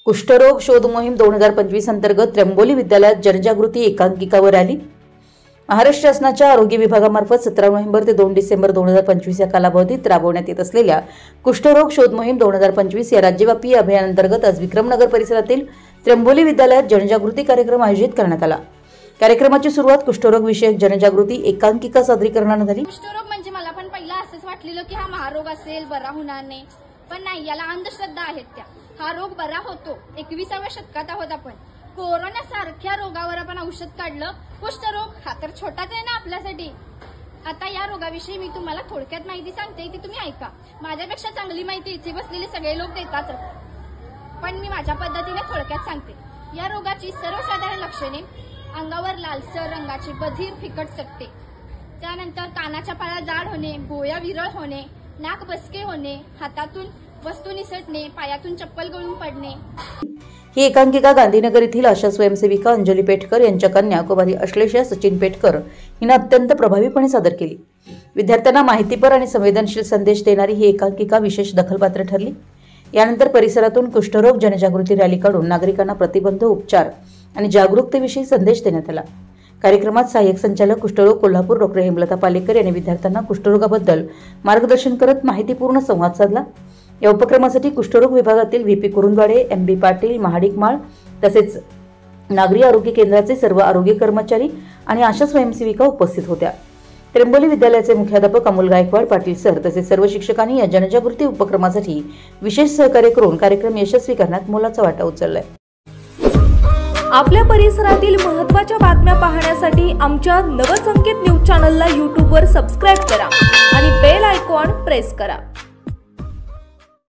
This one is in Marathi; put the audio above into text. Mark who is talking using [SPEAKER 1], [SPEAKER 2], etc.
[SPEAKER 1] कुष्ठरोग शोध मोहीम 2025 अंतर्गत त्र्यंबोली विद्यालयात जनजागृती एकांकिकावर आली। महाराष्ट्र शासनाच्या आरोग्य विभागामार्फत 17 नोव्हेंबर ते 2 डिसेंबर 2025 या कालावधीत राबवण्यात येत असलेल्या कुष्ठरोग शोध मोहीम 2025 या राज्यव्यापी अभियानांतर्गत आज विक्रमनगर परिसरातील त्र्यंबोली विद्यालयात जनजागृती कार्यक्रम आयोजित करण्यात आला। कार्यक्रमाची सुरुवात कुष्ठरोग विषयक जनजागृती एकांकिका सादरीकरणाने झाली।
[SPEAKER 2] कुष्ठरोग म्हणजे मला पण पहिला असंच वाटलेलं की हा महारोग असेल, बरा होणार नाही, पण नाही, याला अंधश्रद्धा आहेत त्या। हा रोग बरा होतो। 21व्या शतकात आहोत आपण। कोरोना सारख्या रोगावर आपण औषध काढलं। कुष्ठरोग हा तर छोटाच आहे ना आपल्यासाठी। आता या रोगाविषयी मी तुम्हाला थोडक्यात माहिती सांगते, ती तुम्ही ऐका। माझ्यापेक्षा चांगली माहिती इथे बसलेले सगळे लोक देतात, पण मी माझ्या पद्धतीने थोडक्यात सांगते। या रोगाची सर्वसाधारण लक्षणे: अंगावर लालसर रंगाचे बधीर फिकट चकते, त्यानंतर कानाच्या पाळा जाड होणे, भोया विरळ होणे, नाक बसके होणे, हातातून वस्तू निसटणे, पायातून चप्पल गळून पडणे।
[SPEAKER 1] ही एकांकिका गांधीनगर येथील आशा स्वयंसेविका अंजली पेठकर यांच्या कन्या कुमारी अश्लेषा सचिन पेठकर हिने अत्यंत प्रभावीपणे सादर केली। विद्यार्थ्यांना माहितीपर आणि संवेदनशील संदेश देणारी ही एकांकिका विशेष दखलपात्र ठरली। यानंतर परिसरातून कुष्ठरोग जनजागृती रॅली काढून नागरिकांना प्रतिबंध, उपचार आणि जागरूकतेविषयी संदेश देण्यात आला। कार्यक्रमात सहाय्यक संचालक कुष्ठरोग कोल्हापूर डॉ. हेमलता पालेकर यांनी विद्यार्थ्यांना कुष्ठरोगाबद्दल मार्गदर्शन करत माहितीपूर्ण संवाद साधला। या उपक्रमासाठी कुष्ठरोग विभागातील व्हीपी कुरुंदवाडे, एमबी पाटील, महाडिकमाळ तसेच नागरी आरोग्य केंद्राचे सर्व आरोग्य कर्मचारी आणि आशा स्वयंसेविका उपस्थित होत्या। त्र्यंबोली विद्यालयाचे मुख्याध्यापक अमोल गायकवाड पाटील सर तसेच सर्व शिक्षकांनी या जनजागृती उपक्रमासाठी विशेष सहकार्य करून कार्यक्रम यशस्वी करण्यात मोलाचा वाटा उचललाय।
[SPEAKER 3] आपल्या परिसरातील महत्त्वाच्या बातम्या पाहण्यासाठी आमच्या नवसंकेत न्यूज चॅनलला YouTube वर सबस्क्राइब करा आणि बेल आयकॉन प्रेस करा।